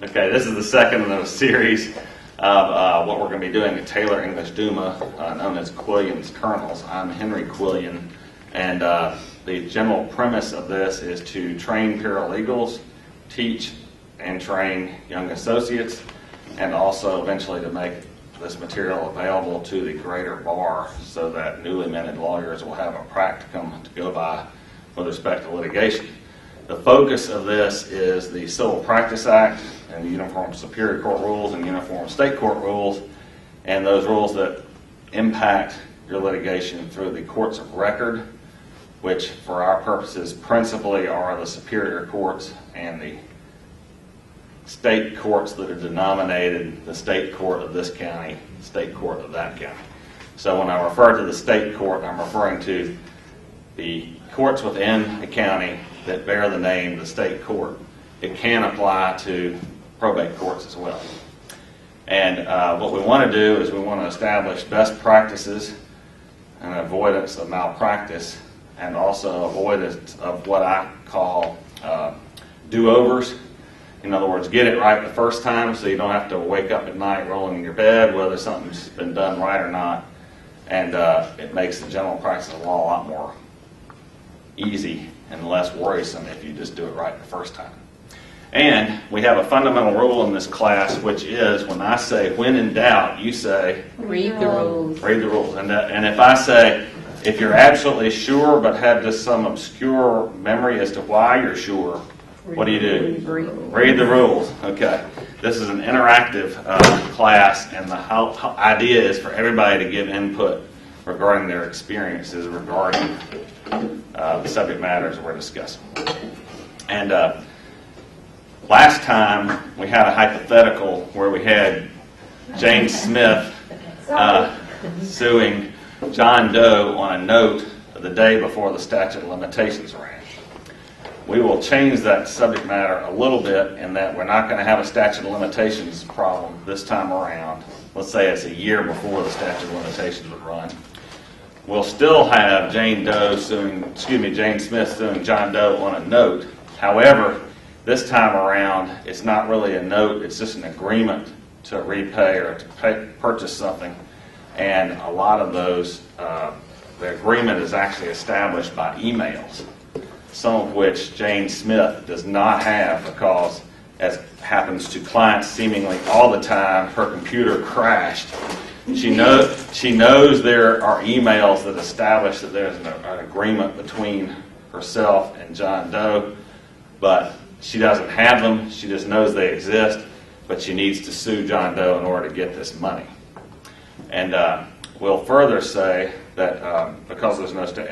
Okay, this is the second in a series of what we're going to be doing at Taylor English Duma, known as Quillian's Kernels. I'm Henry Quillian, and the general premise of this is to train paralegals, teach and train young associates, and also eventually to make this material available to the greater bar so that newly minted lawyers will have a practicum to go by with respect to litigation. The focus of this is the Civil Practice Act and the Uniform Superior Court rules and Uniform State Court rules, and those rules that impact your litigation through the courts of record, which for our purposes principally are the superior courts and the state courts that are denominated the state court of this county, state court of that county. So when I refer to the state court, I'm referring to the courts within a county that bear the name the state court. It can apply to probate courts as well. And what we want to do is we want to establish best practices and avoidance of malpractice, and also avoidance of what I call do-overs. In other words, get it right the first time so you don't have to wake up at night rolling in your bed whether something's been done right or not. And it makes the general practice of law a lot more easy and less worrisome if you just do it right the first time. And we have a fundamental rule in this class, which is when I say, when in doubt, you say, read the rules. Read the rules. And if I say, if you're absolutely sure but have just some obscure memory as to why you're sure, what do you do? Read the rules. Okay. This is an interactive class, and the idea is for everybody to give input regarding their experiences regarding the subject matters we're discussing. And last time we had a hypothetical where we had Jane Smith suing John Doe on a note the day before the statute of limitations ran. We will change that subject matter a little bit in that we're not going to have a statute of limitations problem this time around. Let's say it's a year before the statute of limitations would run. We'll still have Jane Smith suing John Doe on a note. However, this time around, it's not really a note, it's just an agreement to repay or to purchase something. And a lot of those, the agreement is actually established by emails, some of which Jane Smith does not have because, as happens to clients seemingly all the time, her computer crashed. She knows there are emails that establish that there's an agreement between herself and John Doe, but she doesn't have them. She just knows they exist, but she needs to sue John Doe in order to get this money. And we'll further say that because there's no state,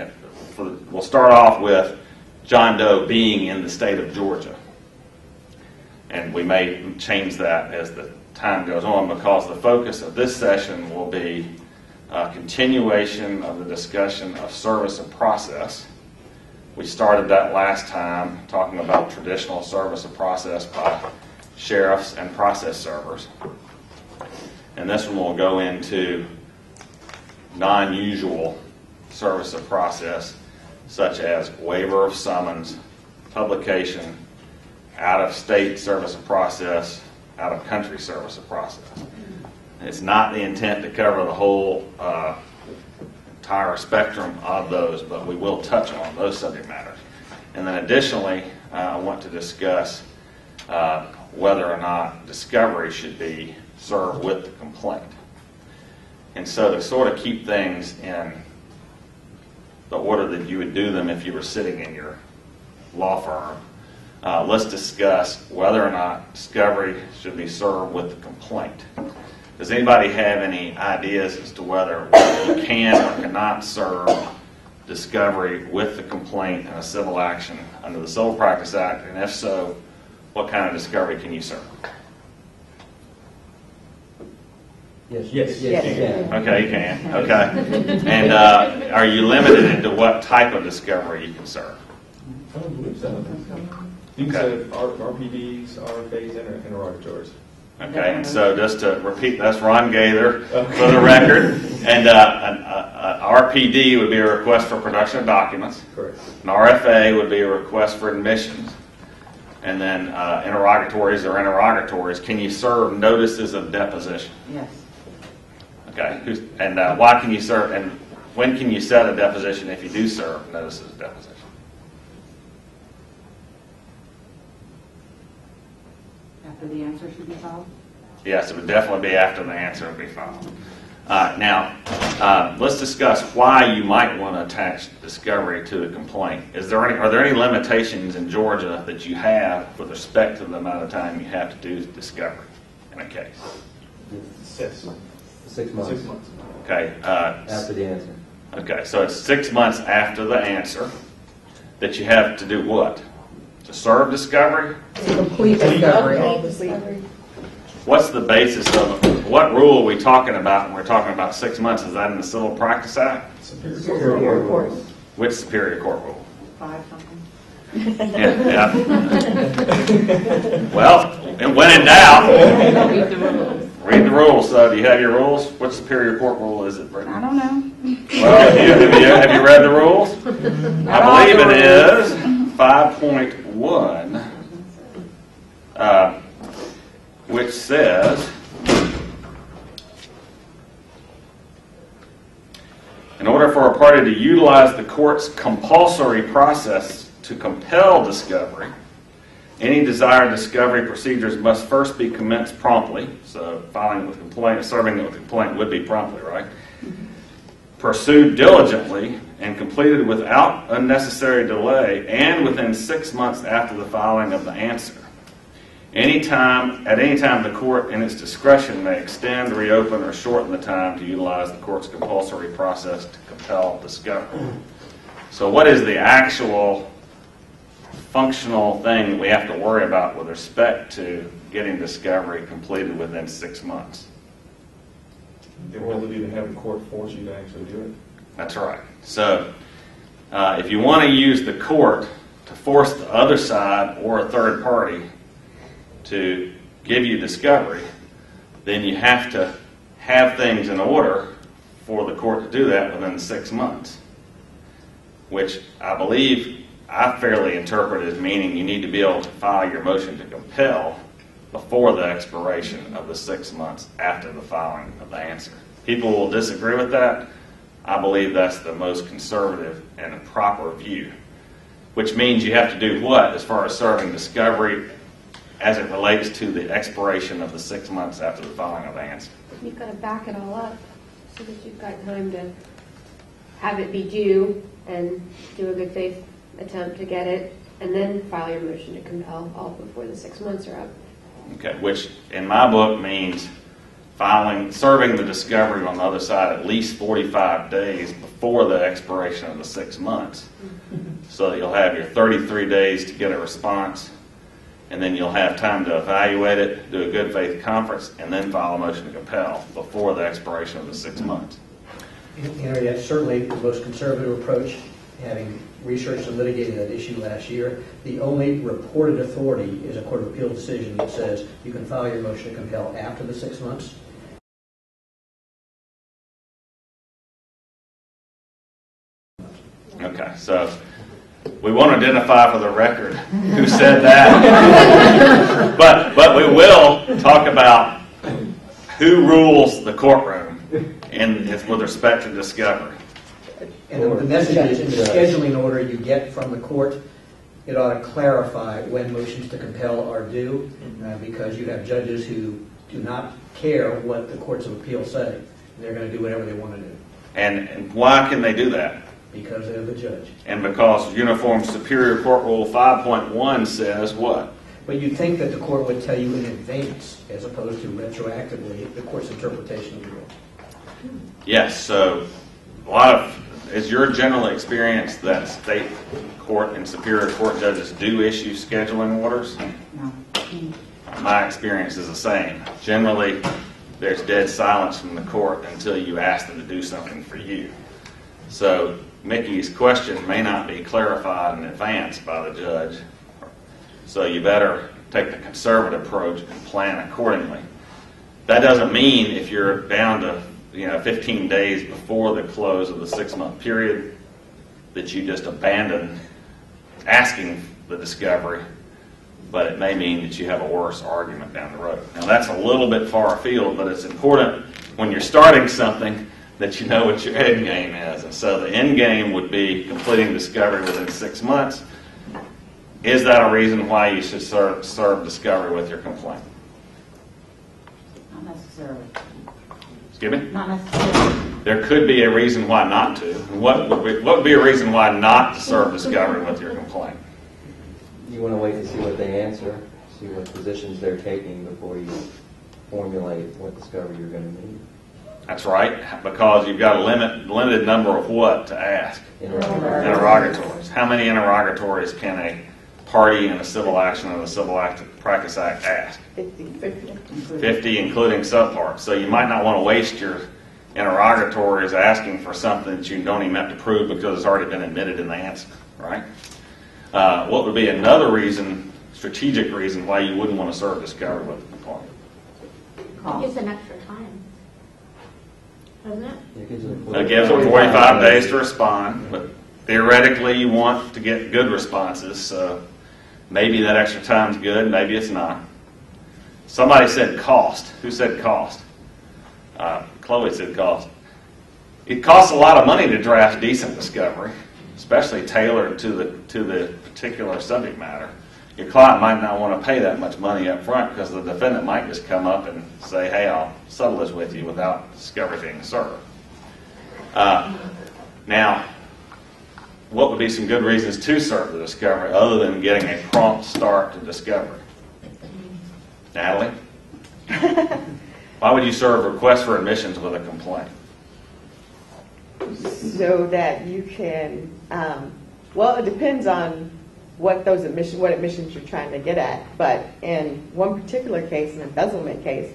we'll start off with John Doe being in the state of Georgia. And we may change that as the time goes on because the focus of this session will be a continuation of the discussion of service of process. We started that last time talking about traditional service of process by sheriffs and process servers. And this one will go into non-usual service of process, such as waiver of summons, publication, out-of-state service of process, out-of-country service of process. It's not the intent to cover the whole entire spectrum of those, but we will touch on those subject matters. And then additionally, I want to discuss whether or not discovery should be served with the complaint. And so to sort of keep things in the order that you would do them if you were sitting in your law firm, let's discuss whether or not discovery should be served with the complaint. Does anybody have any ideas as to whether you can or cannot serve discovery with the complaint in a civil action under the Civil Practice Act? And if so, what kind of discovery can you serve? Yes. Okay, you can. Okay. And are you limited into what type of discovery you can serve? I don't believe so. You can say RPDs, RFAs, and interrogatories. Okay, and so just to repeat, that's Ron Gaither for the record. And RPD would be a request for production of documents. Correct. An RFA would be a request for admissions. and then interrogatories or interrogatories, can you serve notices of deposition? Yes. Okay, why can you serve, and when can you set a deposition if you do serve notices of deposition? After the answer should be filed? Yes, it would definitely be after the answer would be filed. Now, let's discuss why you might want to attach discovery to a complaint. Are there any limitations in Georgia that you have with respect to the amount of time you have to do discovery in a case? 6 months. 6 months. 6 months. Okay. After the answer. Okay, so it's 6 months after the answer that you have to do what? To serve discovery? Complete discovery. What's the basis of what rule are we talking about when we're talking about 6 months? Is that in the Civil Practice Act? Superior Court. Which Superior Court rule? 5 something. Yeah. Well, and when in doubt, Read the rules. read the rules. So, do you have your rules? What Superior Court rule is it, Brittany? I don't know. Well, have you read the rules? I believe all it the is 5.1, which says, in order for a party to utilize the court's compulsory process to compel discovery, any desired discovery procedures must first be commenced promptly. So filing with complaint, serving with complaint would be promptly, right? Pursued diligently and completed without unnecessary delay and within 6 months after the filing of the answer. At any time, the court in its discretion may extend, reopen, or shorten the time to utilize the court's compulsory process to compel discovery. So what is the actual functional thing that we have to worry about with respect to getting discovery completed within 6 months? The ability to have the court force you to actually do it. That's right. So if you want to use the court to force the other side or a third party to give you discovery, then you have to have things in order for the court to do that within 6 months, which I believe I fairly interpret as meaning you need to be able to file your motion to compel before the expiration of the 6 months after the filing of the answer. People will disagree with that. I believe that's the most conservative and proper view, which means you have to do what as far as serving discovery as it relates to the expiration of the 6 months after the filing of the answer. You've got to back it all up so that you've got time to have it be due and do a good faith attempt to get it, and then file your motion to compel all before the 6 months are up. Okay, which in my book means serving the discovery on the other side at least 45 days before the expiration of the 6 months. So that you'll have your 33 days to get a response, and then you'll have time to evaluate it, do a good faith conference, and then file a motion to compel before the expiration of the 6 months. Henry, that's certainly the most conservative approach, having researched and litigated that issue last year. The only reported authority is a Court of Appeal decision that says you can file your motion to compel after the 6 months. Okay, so we won't identify for the record who said that, but we will talk about who rules the courtroom with respect to discovery. And the message is in the scheduling order you get from the court, it ought to clarify when motions to compel are due, because you have judges who do not care what the courts of appeal say. They're going to do whatever they want to do. And why can they do that? Because they're the judge. And because Uniform Superior Court Rule 5.1 says what? But you'd think that the court would tell you in advance, as opposed to retroactively, the court's interpretation of the rule. Yes, so a lot of, is your general experience that state court and superior court judges do issue scheduling orders? No. My experience is the same. Generally, there's dead silence from the court until you ask them to do something for you. So Mickey's question may not be clarified in advance by the judge. So you better take the conservative approach and plan accordingly. That doesn't mean if you're down to 15 days before the close of the 6 month period that you just abandon asking the discovery. but it may mean that you have a worse argument down the road. Now, that's a little bit far afield, but it's important when you're starting something that you know what your end game is. And so the end game would be completing discovery within 6 months. Is that a reason why you should serve discovery with your complaint? Not necessarily. Excuse me? Not necessarily. There could be a reason why not to. And what would be a reason why not to serve discovery with your complaint? You want to wait to see what they answer, see what positions they're taking before you formulate what discovery you're going to need. That's right, because you've got a limited number of what to ask. Interrogatories. How many interrogatories can a party in a civil action of the Civil Practice Act ask? 50, including subparts. So you might not want to waste your interrogatories asking for something that you don't even have to prove because it's already been admitted in the answer, right? What would be another reason, strategic reason, why you wouldn't want to serve discovery with the complaint? It gives an extra time, doesn't it? It gives them 45 days to respond, but theoretically you want to get good responses, so maybe that extra time's good, maybe it's not. Somebody said cost. Who said cost? Chloe said cost. It costs a lot of money to draft decent discovery, especially tailored to the particular subject matter. Your client might not want to pay that much money up front because the defendant might just come up and say, hey, I'll settle this with you without discovery being served. Now, what would be some good reasons to serve the discovery other than getting a prompt start to discovery? Natalie? Why would you serve request for admissions with a complaint? So that you can, well, it depends on what admissions you're trying to get at. But in one particular case, an embezzlement case,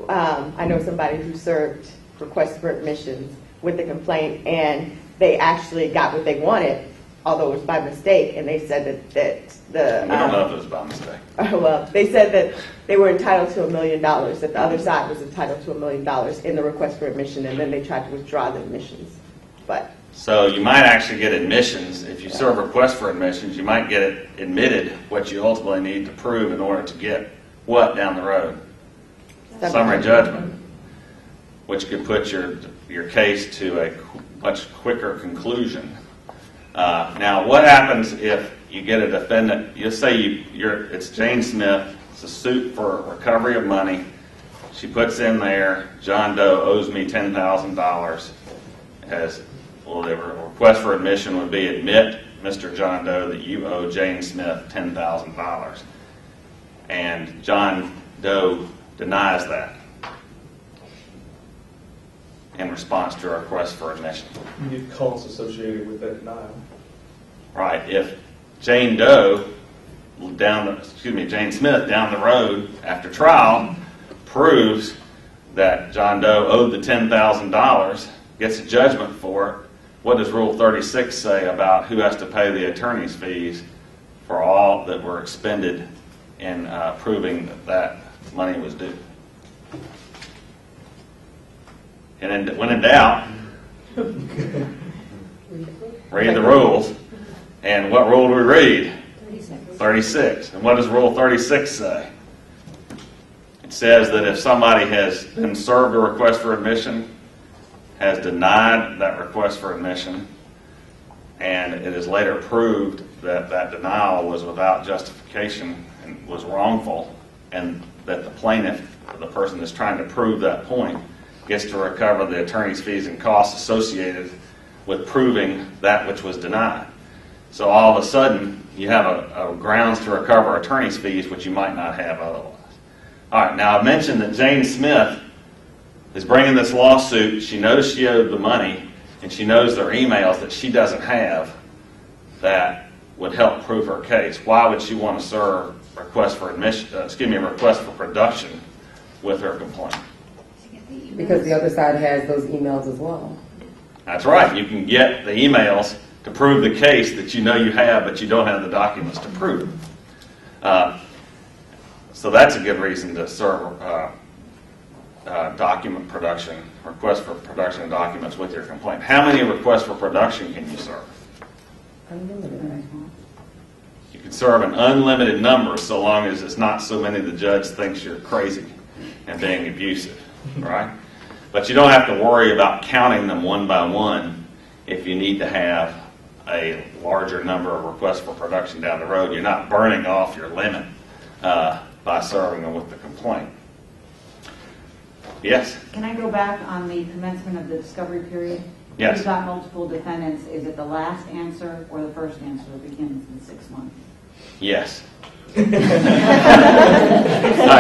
I know somebody who served requests for admissions with the complaint, and they actually got what they wanted, although it was by mistake. And they said that the We don't know if it was by mistake. well, they said that they were entitled to $1 million, that the other side was entitled to $1 million in the request for admission, and then they tried to withdraw the admissions. But So you might actually get admissions. If you serve request for admissions, you might get it admitted what you ultimately need to prove in order to get what down the road? Summary judgment, which could put your case to a much quicker conclusion. Now, what happens if you get a defendant, you say it's Jane Smith, it's a suit for recovery of money. She puts in there, John Doe owes me $10,000. Well, the request for admission would be admit, Mr. John Doe, that you owe Jane Smith $10,000. And John Doe denies that in response to a request for admission. You get costs associated with that denial. Right. If Jane Smith down the road after trial proves that John Doe owed the $10,000, gets a judgment for it, what does Rule 36 say about who has to pay the attorney's fees for all that were expended in proving that money was due? And then, when in doubt, read the rules. And what rule do we read? 36. And what does Rule 36 say? It says that if somebody has been served a request for admission, has denied that request for admission, and it is later proved that that denial was without justification and was wrongful, and that the plaintiff, the person that's trying to prove that point, gets to recover the attorney's fees and costs associated with proving that which was denied. So all of a sudden, you have a grounds to recover attorney's fees, which you might not have otherwise. All right, now I mentioned that Jane Smith is bringing this lawsuit. She knows she owed the money, and she knows there are emails that she doesn't have that would help prove her case. Why would she want to serve request for production with her complaint? Because the other side has those emails as well. That's right. You can get the emails to prove the case that you know you have, but you don't have the documents to prove. So that's a good reason to serve document production, request for production of documents with your complaint. How many requests for production can you serve? Unlimited. You can serve an unlimited number so long as it's not so many the judge thinks you're crazy and being abusive, right? But you don't have to worry about counting them one by one if you need to have a larger number of requests for production down the road. You're not burning off your limit by serving them with the complaint. Yes? Can I go back on the commencement of the discovery period? Yes. You've got multiple defendants. Is it the last answer or the first answer that begins in 6 months? Yes. All right,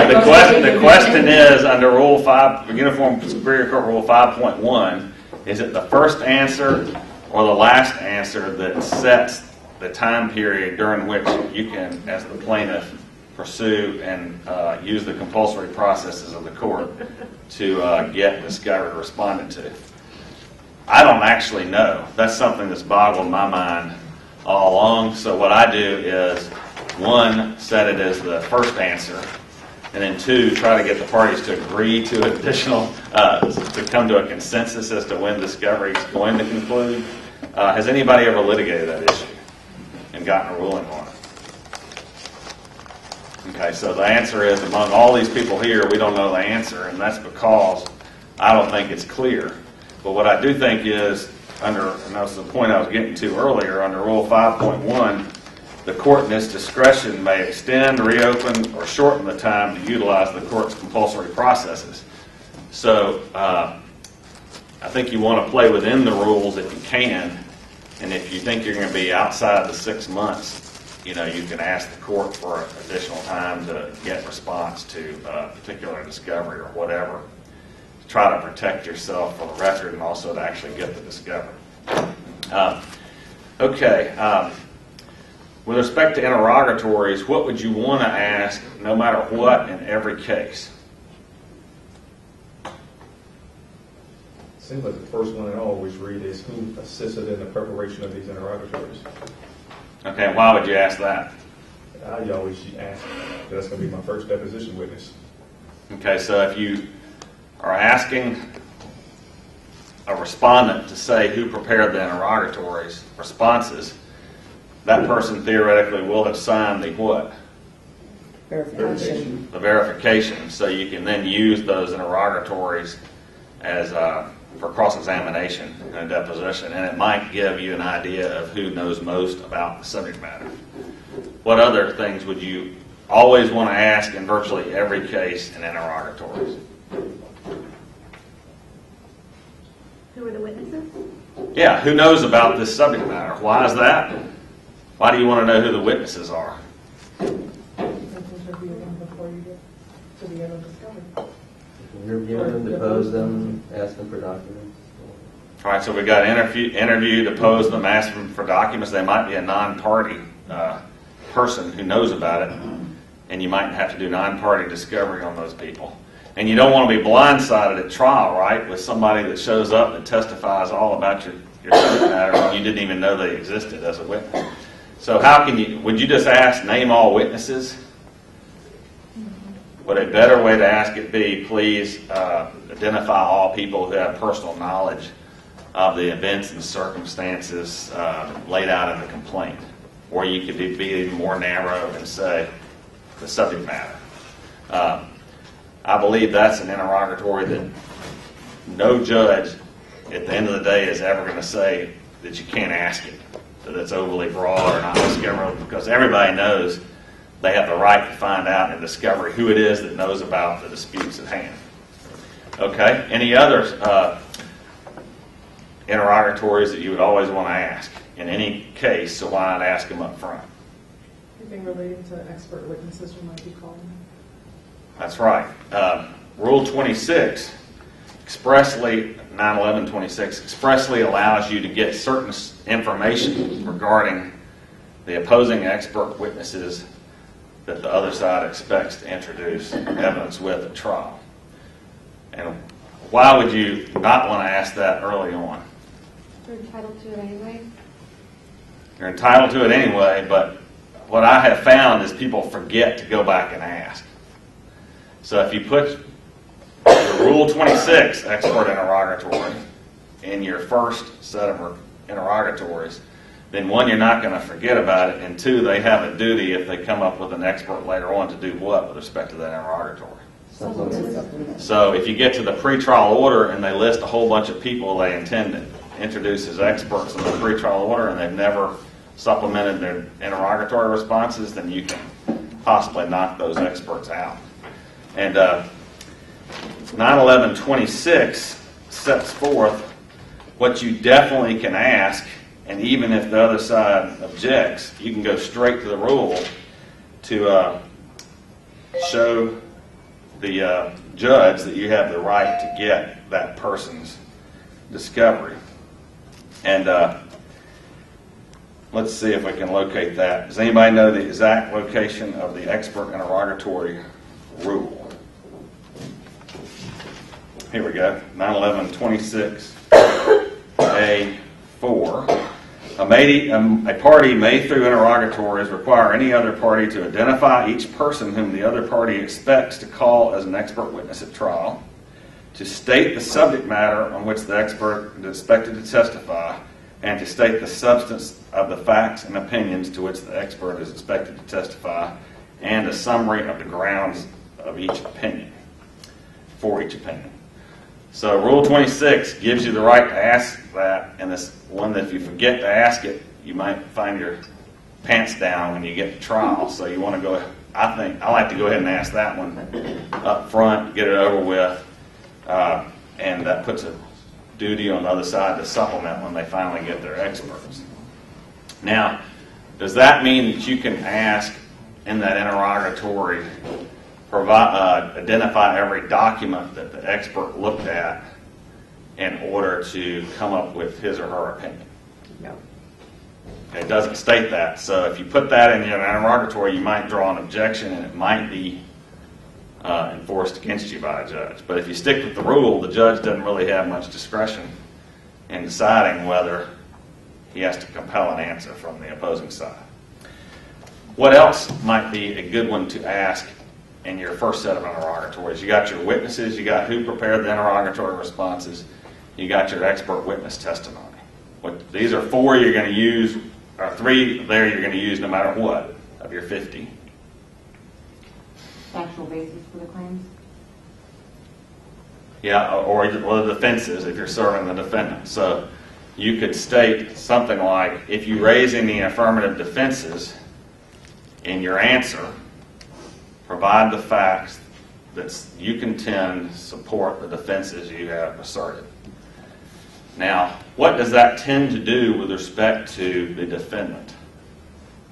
the question is, under Rule 5, Uniform Superior Court Rule 5.1, is it the first answer or the last answer that sets the time period during which you can, as the plaintiff, pursue and use the compulsory processes of the court to get discovery responded to? I don't actually know. That's something that's boggled my mind all along. So what I do is, one, set it as the first answer, and then two, try to get the parties to agree to additional, to come to a consensus as to when discovery is going to conclude. Has anybody ever litigated that issue and gotten a ruling on it? Okay, so the answer is, among all these people here, we don't know the answer, and that's because I don't think it's clear. But what I do think is, and that's the point I was getting to earlier, under Rule 5.1, the court in its discretion may extend, reopen, or shorten the time to utilize the court's compulsory processes. So I think you want to play within the rules if you can, and if you think you're going to be outside the 6 months, you can ask the court for additional time to get response to a particular discovery or whatever. Try to protect yourself for the record and also to actually get the discovery. Okay. With respect to interrogatories, what would you want to ask no matter what in every case? Seems like the first one I always read is who assisted in the preparation of these interrogatories. Okay, and why would you ask that? I always ask, that's going to be my first deposition witness. Okay, so if you are asking a respondent to say who prepared the interrogatories responses, that person theoretically will have signed the what? Verification. The verification. So you can then use those interrogatories as for cross-examination in a deposition, and it might give you an idea of who knows most about the subject matter. What other things would you always want to ask in virtually every case in interrogatories? Who are the witnesses? Yeah, who knows about this subject matter? Why is that? Why do you want to know who the witnesses are? Review them, depose them, ask them for documents. All right, so we got interview, depose them, ask them for documents. They might be a non-party person who knows about it, and you might have to do non-party discovery on those people. And you don't want to be blindsided at trial, right, with somebody that shows up and testifies all about your subject matter and you didn't even know they existed as a witness. So would you just ask, name all witnesses? Would a better way to ask it be, please identify all people who have personal knowledge of the events and circumstances laid out in the complaint? Or you could be even more narrow and say the subject matter. I believe that's an interrogatory that no judge at the end of the day is ever going to say that you can't ask it, that it's overly broad or not discoverable, because everybody knows they have the right to find out in discovery who it is that knows about the disputes at hand. Okay, any other interrogatories that you would always want to ask in any case, so why not ask them up front? Anything relating to expert witnesses you might be calling? That's right. Rule 26 expressly, 911-26, expressly allows you to get certain information regarding the opposing expert witnesses that the other side expects to introduce evidence with at trial. And why would you not want to ask that early on? You're entitled to it anyway. You're entitled to it anyway, but what I have found is people forget to go back and ask. So if you put the Rule 26 expert interrogatory in your first set of interrogatories, then one, you're not going to forget about it, and two, they have a duty if they come up with an expert later on to do what with respect to that interrogatory. So if you get to the pretrial order and they list a whole bunch of people they intend to introduce as experts in the pretrial order and they've never supplemented their interrogatory responses, then you can possibly knock those experts out. And 911-26 sets forth what you definitely can ask, and even if the other side objects, you can go straight to the rule to show the judge that you have the right to get that person's discovery. And let's see if we can locate that. Does anybody know the exact location of the expert interrogatory rule? Here we go, 911-26A4. A party may, through interrogatories, require any other party to identify each person whom the other party expects to call as an expert witness at trial, to state the subject matter on which the expert is expected to testify, and to state the substance of the facts and opinions to which the expert is expected to testify, and a summary of the grounds of each opinion, for each opinion. So Rule 26 gives you the right to ask that, and it's one that if you forget to ask it, you might find your pants down when you get to trial. So you want to go, I like to go ahead and ask that one up front, get it over with, and that puts a duty on the other side to supplement when they finally get their experts. Now, does that mean that you can ask in that interrogatory, identify every document that the expert looked at in order to come up with his or her opinion? No. It doesn't state that. So if you put that in your interrogatory, you might draw an objection and it might be enforced against you by a judge. But if you stick with the rule, the judge doesn't really have much discretion in deciding whether he has to compel an answer from the opposing side. What else might be a good one to ask in your first set of interrogatories? You got your witnesses, you got who prepared the interrogatory responses, you got your expert witness testimony. These are four you're going to use, or three there you're going to use no matter what of your 50. Factual basis for the claims? Yeah, or the defenses if you're serving the defendant. So you could state something like, if you raise any affirmative defenses in your answer, provide the facts that you contend support the defenses you have asserted. Now, what does that tend to do with respect to the defendant?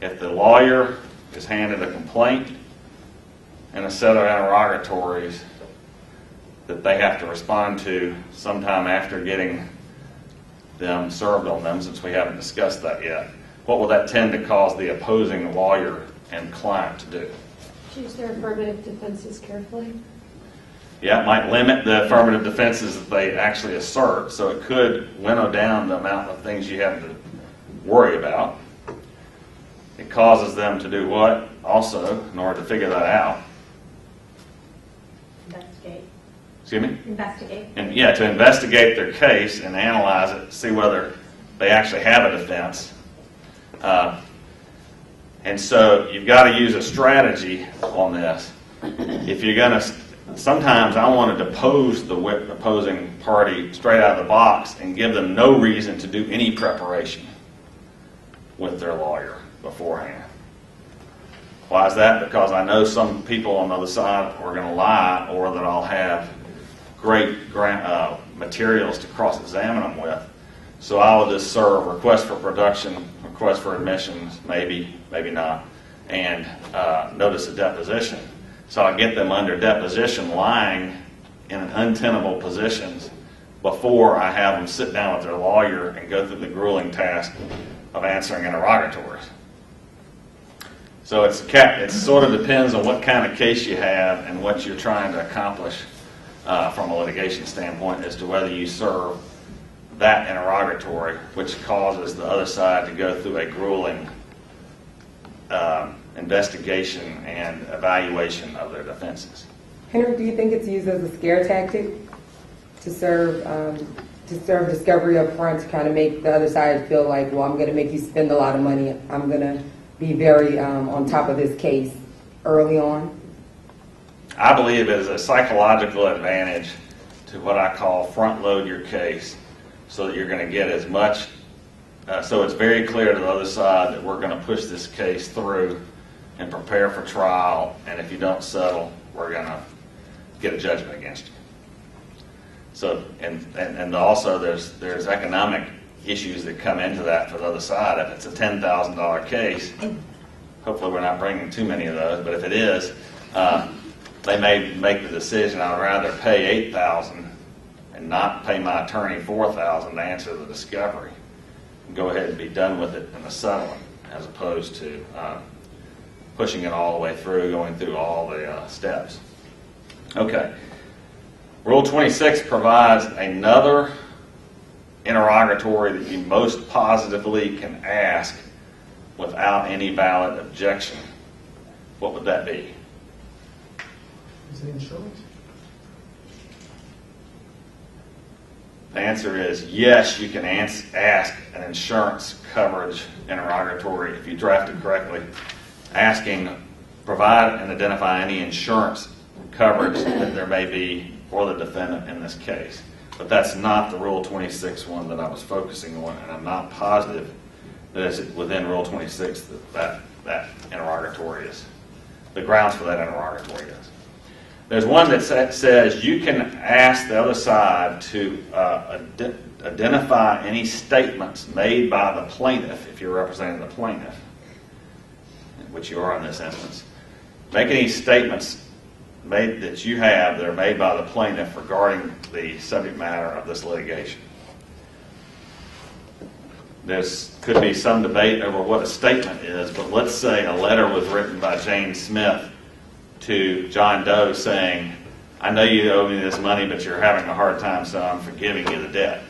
If the lawyer is handed a complaint and a set of interrogatories that they have to respond to sometime after getting them served on them, since we haven't discussed that yet, what will that tend to cause the opposing lawyer and client to do? Choose their affirmative defenses carefully. Yeah, it might limit the affirmative defenses that they actually assert, so it could winnow down the amount of things you have to worry about. It causes them to do what, also, in order to figure that out? Investigate. Excuse me? Investigate. And yeah, to investigate their case and analyze it, see whether they actually have a defense. And so you've got to use a strategy on this. If you're going to, sometimes I want to depose the opposing party straight out of the box and give them no reason to do any preparation with their lawyer beforehand. Why is that? Because I know some people on the other side are going to lie, or that I'll have great materials to cross-examine them with. So I will just serve request for production, request for admissions, maybe not, and notice of deposition. So I get them under deposition lying in untenable positions before I have them sit down with their lawyer and go through the grueling task of answering interrogatories. So it sort of depends on what kind of case you have and what you're trying to accomplish from a litigation standpoint as to whether you serve that interrogatory, which causes the other side to go through a grueling investigation and evaluation of their defenses. Henry, do you think it's used as a scare tactic to serve to serve discovery up front to kind of make the other side feel like, well, I'm going to make you spend a lot of money. I'm going to be very on top of this case early on? I believe it is a psychological advantage to what I call front load your case so that you're going to get as much, so it's very clear to the other side that we're going to push this case through and prepare for trial, and if you don't settle, we're going to get a judgment against you. So, and also there's economic issues that come into that for the other side. If it's a $10,000 case, hopefully we're not bringing too many of those, but if it is, they may make the decision, I'd rather pay $8,000 and not pay my attorney $4,000 to answer the discovery and go ahead and be done with it in a settlement, as opposed to pushing it all the way through, going through all the steps. Okay. Rule 26 provides another interrogatory that you most positively can ask without any valid objection. What would that be? Is it insurance? The answer is yes, you can ask an insurance coverage interrogatory if you draft it correctly, asking, provide and identify any insurance coverage that there may be for the defendant in this case. But that's not the Rule 26 one that I was focusing on, and I'm not positive that it's within Rule 26 that interrogatory is, the grounds for that interrogatory is. There's one that says you can ask the other side to identify any statements made by the plaintiff, if you're representing the plaintiff, which you are in this instance. Make any statements made that you have that are made by the plaintiff regarding the subject matter of this litigation. There could be some debate over what a statement is, but let's say a letter was written by Jane Smith to John Doe saying, I know you owe me this money, but you're having a hard time, so I'm forgiving you the debt.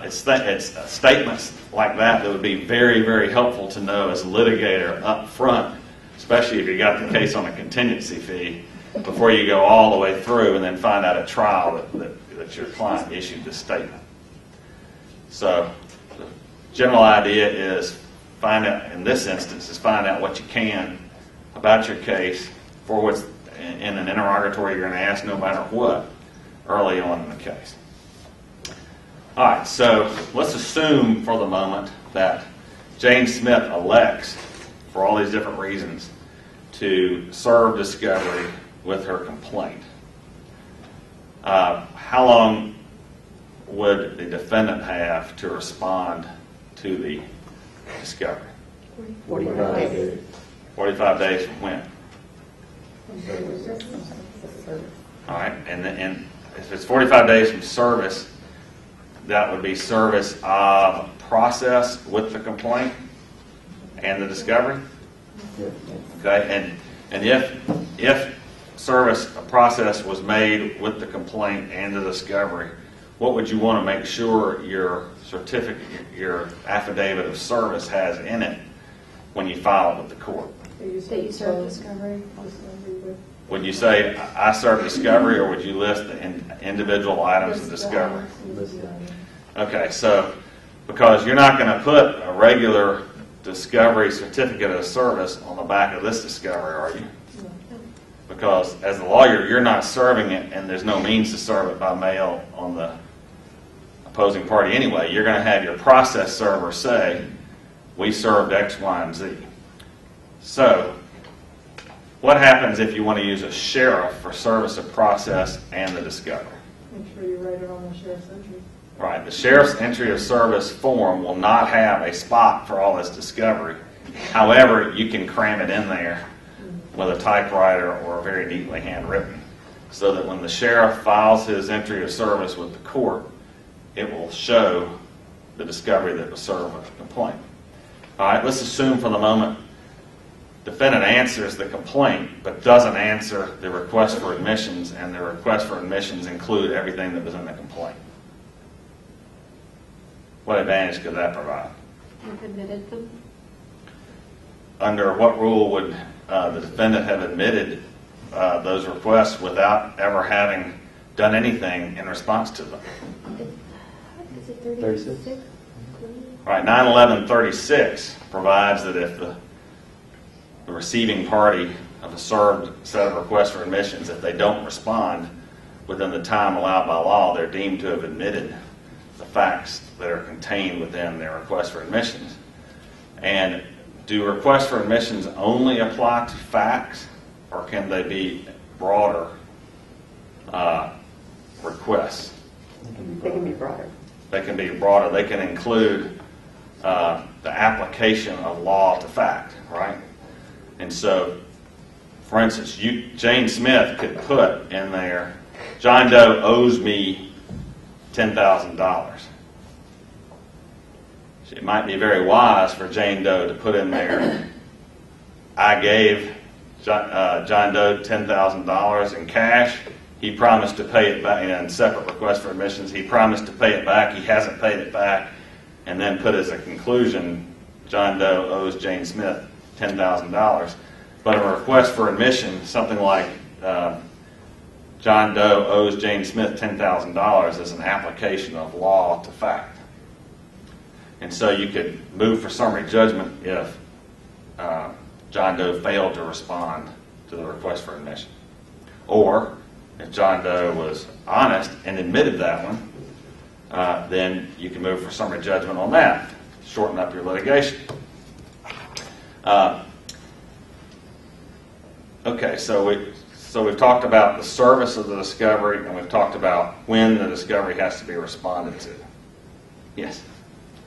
It's statements like that would be very, very helpful to know as a litigator up front, especially if you got the case on a contingency fee, before you go all the way through and then find out at trial that your client issued this statement. So the general idea is find out, in this instance, is find out what you can about your case for what's in an interrogatory you're going to ask no matter what early on in the case. All right, so let's assume for the moment that Jane Smith elects, for all these different reasons, to serve discovery with her complaint. How long would the defendant have to respond to the discovery? 45 days. 45 days from when? All right, and if it's 45 days from service, that would be service of process with the complaint and the discovery. Okay, and if service of process was made with the complaint and the discovery, what would you want to make sure your certificate, your affidavit of service has in it when you file it with the court? That you serve discovery. Would you say, I serve discovery, or would you list the individual items of discovery? Okay, so because you're not going to put a regular discovery certificate of service on the back of this discovery, are you? Because as a lawyer, you're not serving it, and there's no means to serve it by mail on the opposing party anyway. You're going to have your process server say, we served X, Y, and Z. So what happens if you want to use a sheriff for service of process and the discovery? Make sure you write it on the sheriff's entry. Right. The sheriff's entry of service form will not have a spot for all this discovery. However, you can cram it in there with a typewriter or very neatly handwritten, so that when the sheriff files his entry of service with the court, it will show the discovery that was served with the complaint. All right, let's assume for the moment defendant answers the complaint but doesn't answer the request for admissions, and the request for admissions include everything that was in the complaint. What advantage could that provide? You've admitted them. Under what rule would the defendant have admitted those requests without ever having done anything in response to them? Is it 36? 36? All right, 91136 provides that if the receiving party of a served set of requests for admissions, if they don't respond within the time allowed by law, they're deemed to have admitted the facts that are contained within their request for admissions. And do requests for admissions only apply to facts, or can they be broader requests? They can be broader. They can be broader. They can include the application of law to fact, right? And so, for instance, Jane Smith could put in there, John Doe owes me $10,000. It might be very wise for Jane Doe to put in there, I gave John Doe $10,000 in cash. He promised to pay it back in separate requests for admissions. He promised to pay it back. He hasn't paid it back. And then put as a conclusion, John Doe owes Jane Smith $10,000. But a request for admission, something like John Doe owes Jane Smith $10,000, is an application of law to fact. And so you could move for summary judgment if John Doe failed to respond to the request for admission. Or if John Doe was honest and admitted that one, then you can move for summary judgment on that, shorten up your litigation. Okay, so we've talked about the service of the discovery, and we've talked about when the discovery has to be responded to. Yes?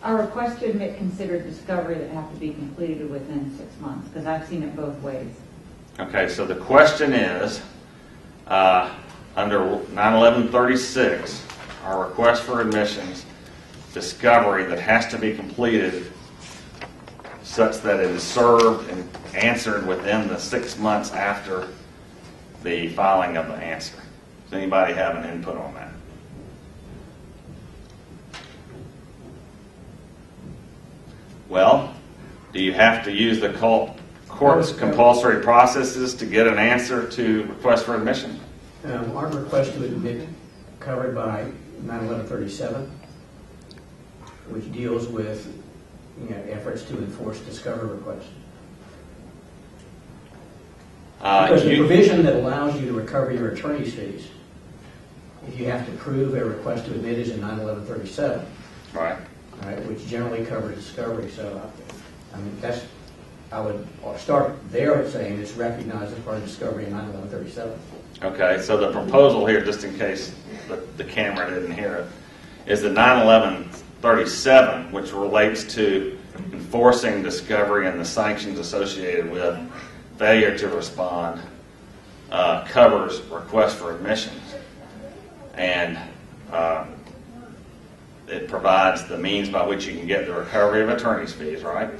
Are requests to admit considered discovery that have to be completed within 6 months? Because I've seen it both ways. Okay, so the question is, under 91136, our request for admissions discovery that has to be completed such that it is served and answered within the 6 months after the filing of the answer. Does anybody have an input on that? Well, do you have to use the court's compulsory processes to get an answer to request for admission? Our request to admit covered by 91137, which deals with efforts to enforce discovery requests. Because the provision that allows you to recover your attorney's fees, if you have to prove a request to admit, is in 91137. Right. Right, which generally covers discovery. So, I mean, I would start there saying it's recognized as part of discovery in 91137. Okay, so the proposal here, just in case the camera didn't hear it, is the 91137, which relates to enforcing discovery and the sanctions associated with failure to respond, covers requests for admissions. And it provides the means by which you can get the recovery of attorney's fees, right?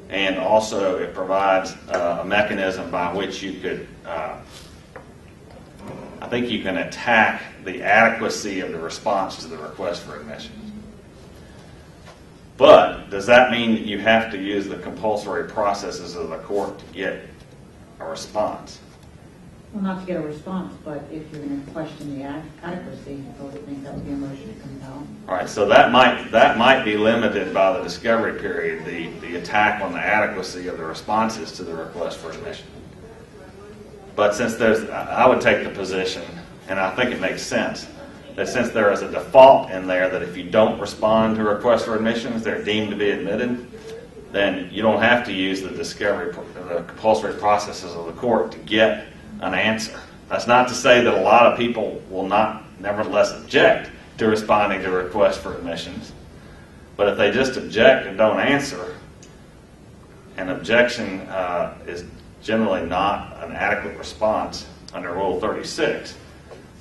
And also it provides a mechanism by which you could, I think you can attack the adequacy of the response to the request for admissions. But does that mean that you have to use the compulsory processes of the court to get a response? Well, not to get a response, but if you're going to question the adequacy, I would think that would be a motion to compel. All right, so that might be limited by the discovery period, the attack on the adequacy of the responses to the request for admission. But since I would take the position, and I think it makes sense, that since there is a default in there that if you don't respond to requests for admissions, they're deemed to be admitted, then you don't have to use the compulsory processes of the court to get an answer. That's not to say that a lot of people will not nevertheless object to responding to requests for admissions. But if they just object and don't answer, an objection is generally not an adequate response under Rule 36,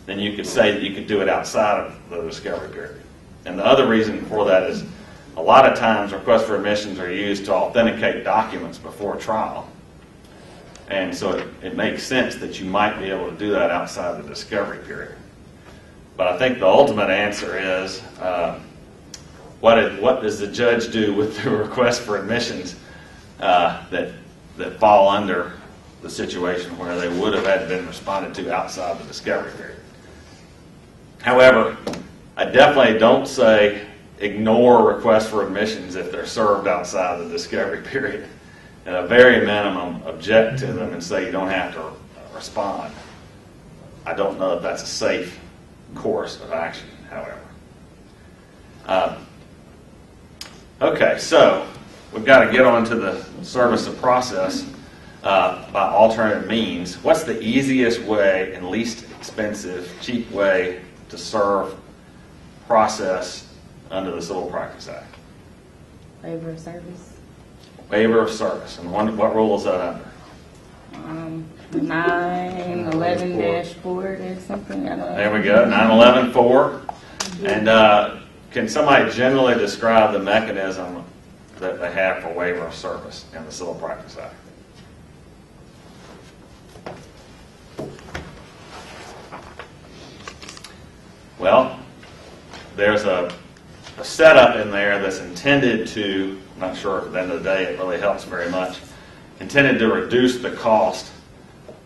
then you could say that you could do it outside of the discovery period. And the other reason for that is a lot of times requests for admissions are used to authenticate documents before trial. And so it makes sense that you might be able to do that outside the discovery period. But I think the ultimate answer is, what does the judge do with the request for admissions that fall under the situation where they would have had been responded to outside the discovery period? However, I definitely don't say ignore requests for admissions if they're served outside the discovery period. At a very minimum, object to them and say you don't have to respond. I don't know if that's a safe course of action, however. Okay, so we've got to get on to the service of process by alternative means. What's the easiest way and least expensive, cheap way to serve process under the Civil Practice Act? Waiver of service. Waiver of service. And what rule is that under? 911-4 or something. I don't know. There we go, 911-4. And can somebody generally describe the mechanism that they have for waiver of service in the Civil Practice Act? Well, there's a setup in there that's intended to, I'm not sure at the end of the day it really helps very much, intended to reduce the cost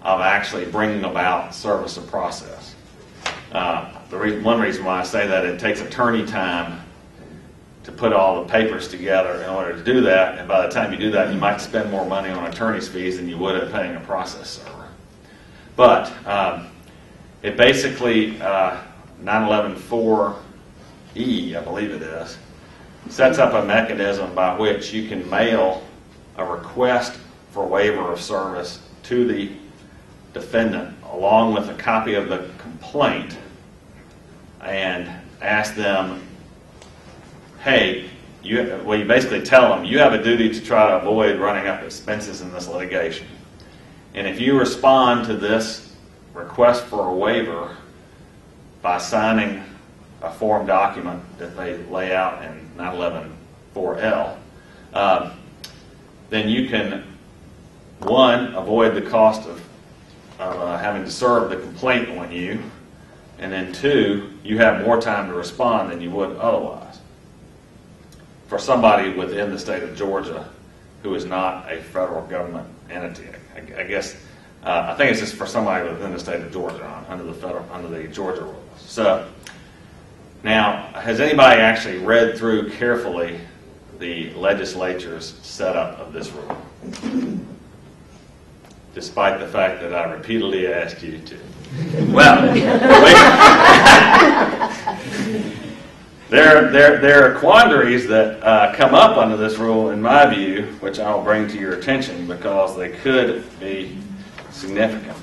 of actually bringing about service of process. One reason why I say that, it takes attorney time to put all the papers together in order to do that, and by the time you do that, you might spend more money on attorney's fees than you would at paying a process server. But it basically, 911-4E, I believe it is, sets up a mechanism by which you can mail a request for waiver of service to the defendant along with a copy of the complaint and ask them, hey, you basically tell them you have a duty to try to avoid running up expenses in this litigation. And if you respond to this request for a waiver by signing a form document that they lay out in 911-4L, then you can, one, avoid the cost of having to serve the complaint on you, and then two, you have more time to respond than you would otherwise. For somebody within the state of Georgia who is not a federal government entity, I guess, I think it's just for somebody within the state of Georgia under the Georgia rules. So now, has anybody actually read through carefully the legislature's setup of this rule? Despite the fact that I repeatedly asked you to. Well, there are quandaries that come up under this rule, in my view, which I'll bring to your attention because they could be significant.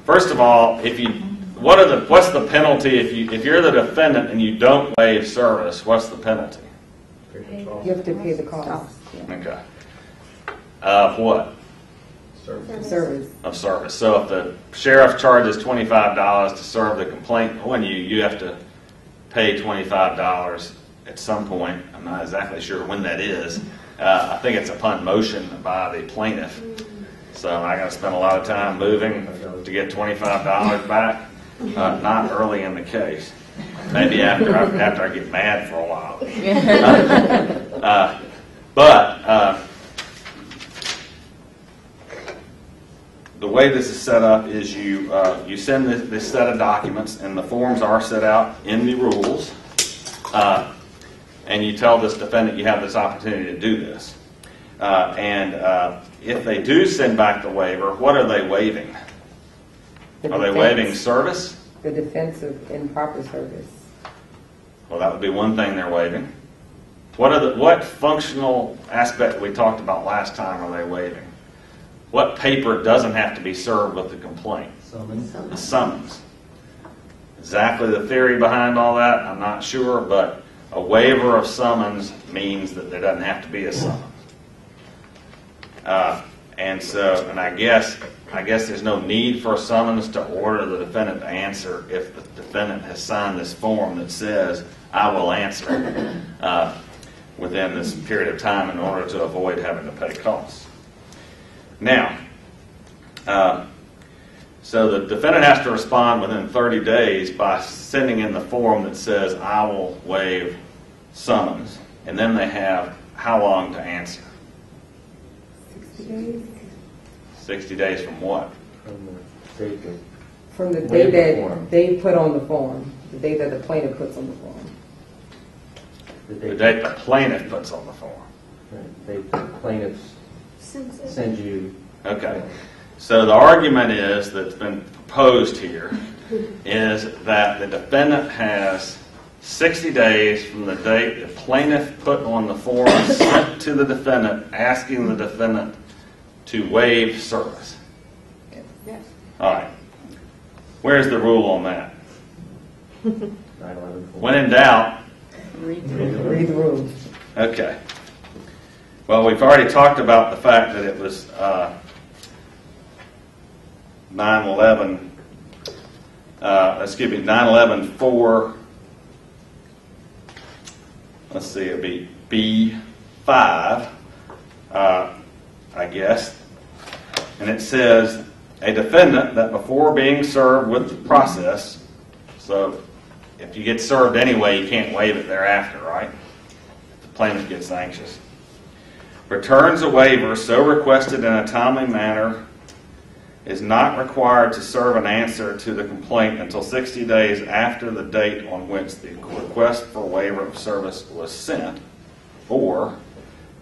First of all, what's the penalty if you're the defendant and you don't waive service? What's the penalty? You have to pay the cost. Okay. Of what? Service. Of service. So if the sheriff charges $25 to serve the complaint on you, you have to pay $25 at some point. I'm not exactly sure when that is. I think it's upon motion by the plaintiff. So I got to spend a lot of time moving to get $25 back. Not early in the case. Maybe after I get mad for a while. But the way this is set up is you send this set of documents, and the forms are set out in the rules, and you tell this defendant you have this opportunity to do this. And if they do send back the waiver, what are they waiving? Are they waiving service? The defense of improper service. Well, that would be one thing they're waiving. What functional aspect we talked about last time are they waiving? What paper doesn't have to be served with the complaint? Summons. The summons. Exactly the theory behind all that, I'm not sure, but a waiver of summons means that there doesn't have to be a summons. And I guess there's no need for a summons to order the defendant to answer if the defendant has signed this form that says, I will answer within this period of time in order to avoid having to pay costs. Now, so the defendant has to respond within 30 days by sending in the form that says, I will waive summons. And then they have how long to answer? 60 days? 60 days from what? From the day that they put on the form, the day that the plaintiff puts on the form. The date the plaintiff puts on the form. The plaintiffs send you. Okay. So the argument is that's been proposed here is that the defendant has 60 days from the date the plaintiff put on the form sent to the defendant asking the defendant to waive service. Yes. All right. Where's the rule on that? 9/11. When in doubt, Read the rules. okay. Well, we've already talked about the fact that it was 9/11. 9/11/4. Let's see, it'd be B5, I guess. And it says, a defendant that before being served with the process, so if you get served anyway, you can't waive it thereafter, right? If the plaintiff gets anxious. Returns a waiver so requested in a timely manner is not required to serve an answer to the complaint until 60 days after the date on which the request for waiver of service was sent, or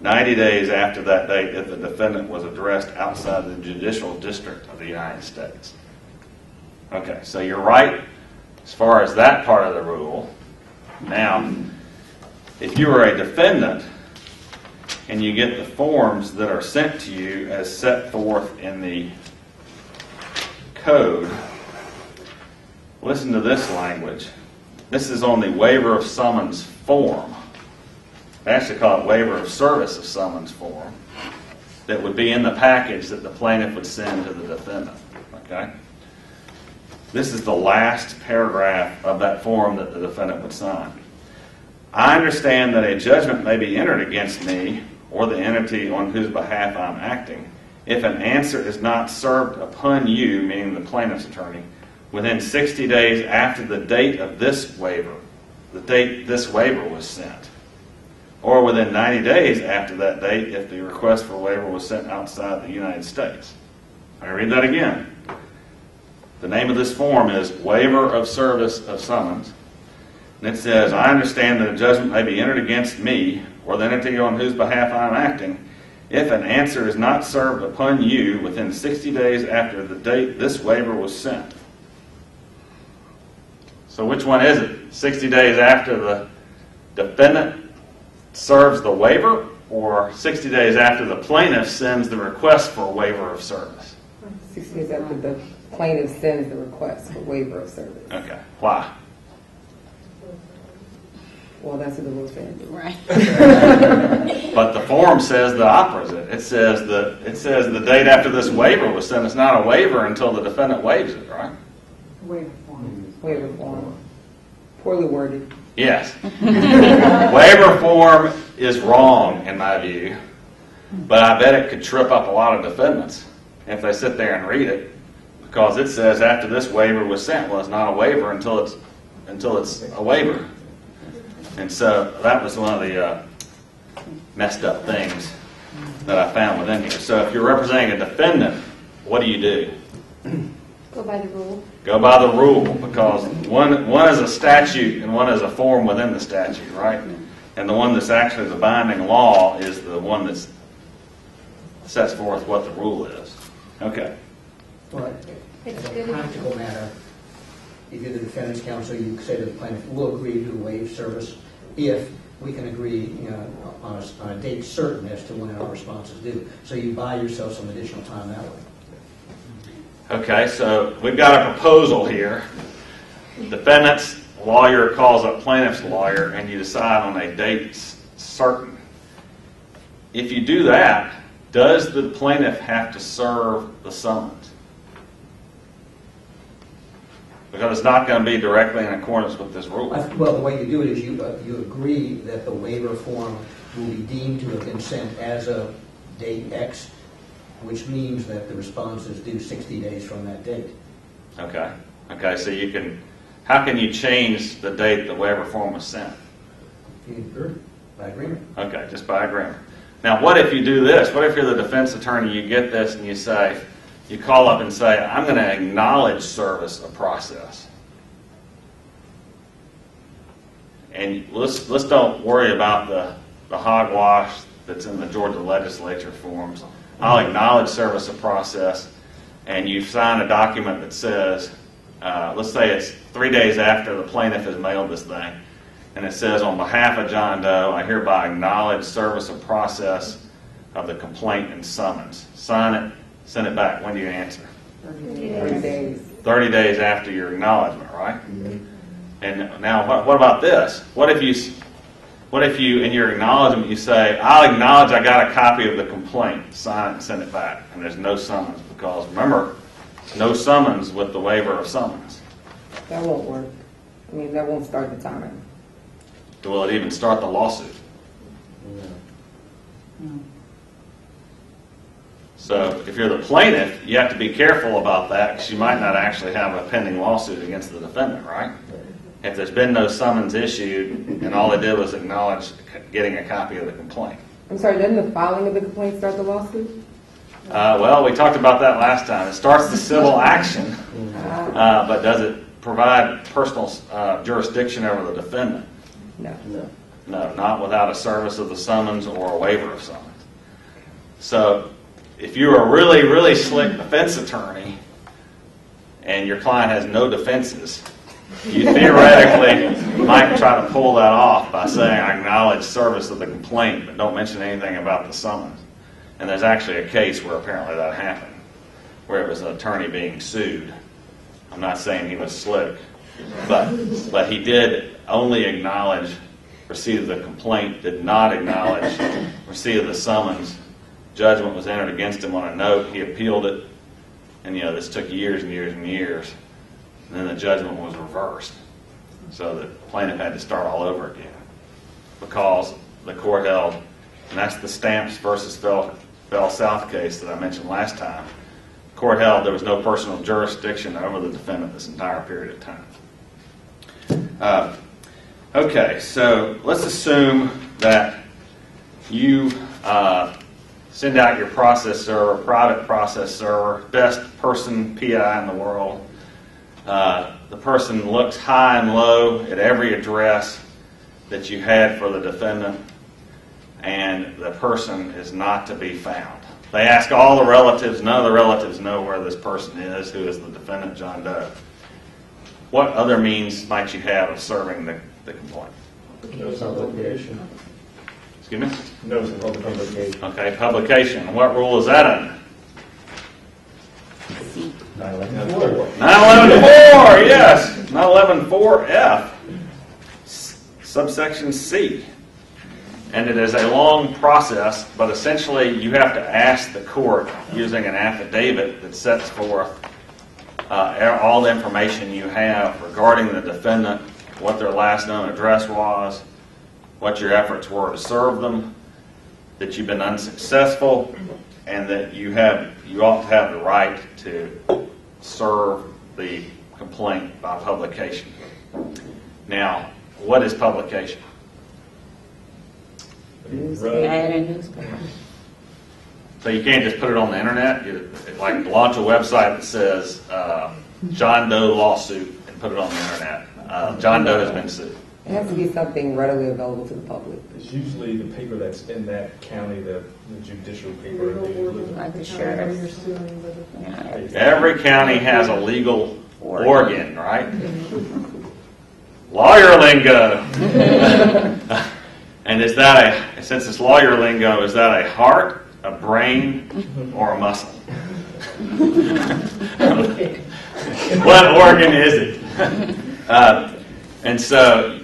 90 days after that date if the defendant was addressed outside the judicial district of the United States. Okay, so you're right as far as that part of the rule. Now, if you are a defendant and you get the forms that are sent to you as set forth in the code, listen to this language. This is on the waiver of summons form. They actually call it waiver of service of summons form that would be in the package that the plaintiff would send to the defendant. Okay? This is the last paragraph of that form that the defendant would sign. I understand that a judgment may be entered against me or the entity on whose behalf I'm acting if an answer is not served upon you, meaning the plaintiff's attorney, within 60 days after the date of this waiver, the date this waiver was sent, or within 90 days after that date if the request for waiver was sent outside the United States. I read that again. The name of this form is Waiver of Service of Summons. And it says, I understand that a judgment may be entered against me or the entity on whose behalf I am acting if an answer is not served upon you within 60 days after the date this waiver was sent. So which one is it? 60 days after the defendant serves the waiver, or 60 days after the plaintiff sends the request for a waiver of service? 60 days after the plaintiff sends the request for waiver of service. Okay. Why? Well, that's what the rule says. Right. But the form says the opposite. It says the date after this waiver was sent. It's not a waiver until the defendant waives it, right? Waiver form. Waiver form. Poorly worded. Yes. Waiver form is wrong in my view, but I bet it could trip up a lot of defendants if they sit there and read it, because it says after this waiver was sent. Well, it's not a waiver until it's a waiver. And so that was one of the messed up things that I found within here. So if you're representing a defendant, what do you do? Go by the rule. Go by the rule, because one is a statute and one is a form within the statute, right? And the one that's actually the binding law is the one that sets forth what the rule is. Okay. Well, It's as a good. practical matter, if you're the defendant's counsel, you say to the plaintiff, we'll agree to waive service if we can agree on a date certain as to when our response is due. So you buy yourself some additional time that way. Okay, so we've got a proposal here. Defendant's lawyer calls up plaintiff's lawyer, and you decide on a date certain. If you do that, does the plaintiff have to serve the summons? Because it's not going to be directly in accordance with this rule. Well, the way you do it is you agree that the waiver form will be deemed to have been sent as of date X, which means that the response is due 60 days from that date. Okay. Okay, so how can you change the date the waiver form was sent? By agreement. Okay, just by agreement. Now, what if you do this? What if you're the defense attorney, you get this, and you call up and say, I'm going to acknowledge service of process. And let's don't worry about the hogwash that's in the Georgia legislature forms. I'll acknowledge service of process, and you sign a document that says, let's say it's 3 days after the plaintiff has mailed this thing, and it says, on behalf of John Doe, I hereby acknowledge service of process of the complaint and summons. Sign it, send it back. When do you answer? 30 days. 30 days after your acknowledgement, right? And now, what about this? What if you, in your acknowledgement, you say, I'll acknowledge I got a copy of the complaint, sign it and send it back, and there's no summons, because remember, no summons with the waiver of summons. That won't work. I mean, that won't start the time. Will it even start the lawsuit? No. So if you're the plaintiff, you have to be careful about that, because you might not actually have a pending lawsuit against the defendant, right? If there's been no summons issued and all they did was acknowledge getting a copy of the complaint. I'm sorry, doesn't the filing of the complaint start the lawsuit? Well, we talked about that last time. It starts the civil action, but does it provide personal jurisdiction over the defendant? No. No, not without a service of the summons or a waiver of summons. So if you're a really, really slick defense attorney and your client has no defenses, you theoretically might try to pull that off by saying, I acknowledge service of the complaint, but don't mention anything about the summons. And there's actually a case where apparently that happened, where it was an attorney being sued. I'm not saying he was slick, but he did only acknowledge receipt of the complaint, did not acknowledge receipt of the summons. Judgment was entered against him on a note. He appealed it, and this took years and years and years. And then the judgment was reversed, so the plaintiff had to start all over again because the court held, and that's the Stamps versus Bell South case that I mentioned last time. The court held there was no personal jurisdiction over the defendant this entire period of time. Okay, so let's assume that you send out your process server, private process server, best person PI in the world. The person looks high and low at every address that you had for the defendant, and the person is not to be found. They ask all the relatives. None of the relatives know where this person is, who is the defendant, John Doe. What other means might you have of serving the complaint? Notice of publication. Excuse me? Notice of publication. Okay, publication. What rule is that under? 9/11. 911-4, yes. 911-4F, subsection C. And it is a long process, but essentially you have to ask the court using an affidavit that sets forth all the information you have regarding the defendant, what their last known address was, what your efforts were to serve them, that you've been unsuccessful, and that you ought to have the right to serve the complaint by publication. Now, what is publication? So you can't just put it on the internet. You like launch a website that says John Doe lawsuit and put it on the internet. John Doe has been sued. It has to be something readily available to the public. It's usually the paper that's in that county, the judicial paper. Like the sheriff. Every county has a legal organ, right? Lawyer lingo. And is that since it's lawyer lingo, is that a heart, a brain, or a muscle? What organ is it? And so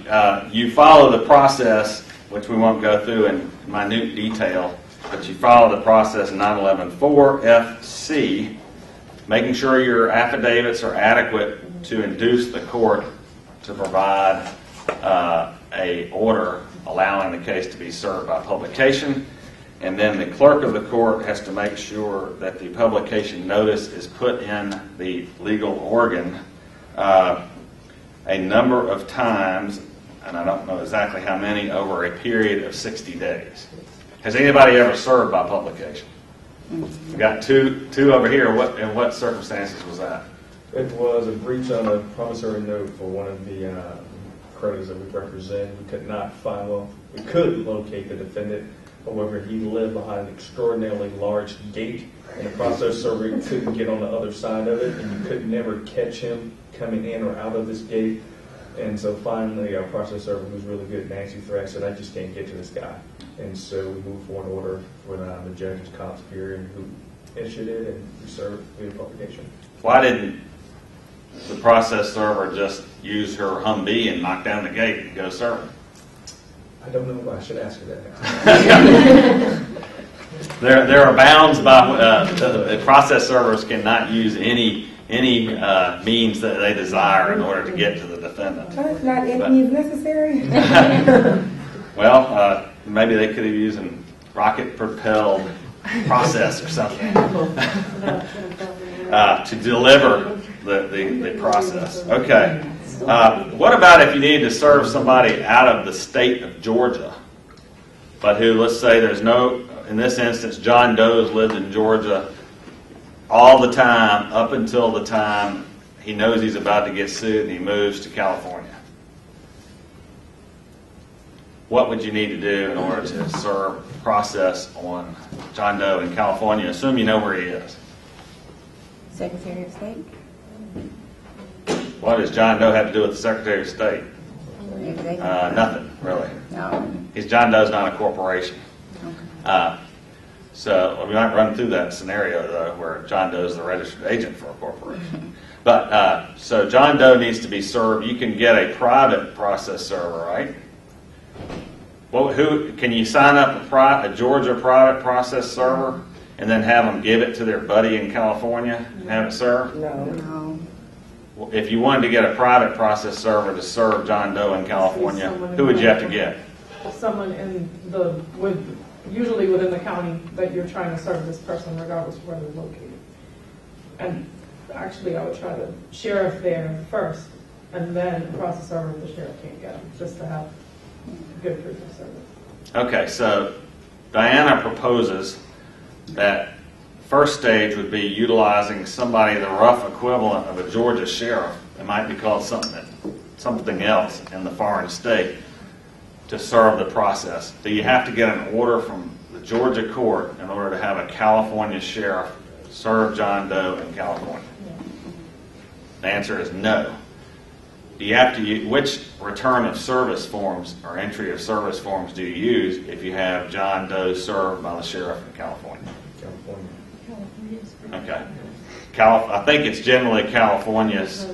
you follow the process, which we won't go through in minute detail, but you follow the process 911-4FC, making sure your affidavits are adequate to induce the court to provide a order allowing the case to be served by publication. And then the clerk of the court has to make sure that the publication notice is put in the legal organ a number of times, and I don't know exactly how many, over a period of 60 days. Has anybody ever served by publication? We got two over here. In what circumstances was that? It was a breach on a promissory note for one of the creditors that we represent. We could not find, well, we could locate the defendant. However, he lived behind an extraordinarily large gate, and the process server couldn't get on the other side of it, and you could never catch him coming in or out of this gate. And so finally, our process server, who's really good, Nancy Thrash, said, I just can't get to this guy. And so we moved for an order for the judge's cops here, and who issued it, and we served via publication. Why didn't the process server just use her Humvee and knock down the gate and go serve? I don't know. I should ask her that. There are bounds by the process servers cannot use any means that they desire in order to get to the defendant. That's not any means necessary. Well, maybe they could have used a rocket-propelled process or something to deliver the process. Okay. What about if you need to serve somebody out of the state of Georgia, but who, let's say there's no, in this instance, John Doe's lived in Georgia all the time up until the time he knows he's about to get sued and he moves to California. What would you need to do in order to serve process on John Doe in California? Assume you know where he is. Secretary of State? What does John Doe have to do with the Secretary of State? Nothing, really. No. John Doe's not a corporation. So we might run through that scenario, though, where John Doe's the registered agent for a corporation. But so John Doe needs to be served. You can get a private process server, right? Well, who can you sign up a Georgia private process server and then have them give it to their buddy in California and have it served? No. If you wanted to get a private process server to serve John Doe in California, who would you have to get? Someone usually within the county that you're trying to serve this person, regardless of where they're located. And actually, I would try the sheriff there first, and then the process server if the sheriff can't get them, just to have good proof of service. Okay, so Diana proposes that first stage would be utilizing somebody, the rough equivalent of a Georgia sheriff. It might be called something else in the foreign state to serve the process. Do you have to get an order from the Georgia court in order to have a California sheriff serve John Doe in California? The answer is no. Do you have to which return of service forms or entry of service forms do you use if you have John Doe served by the sheriff in California? Okay. I think it's generally California's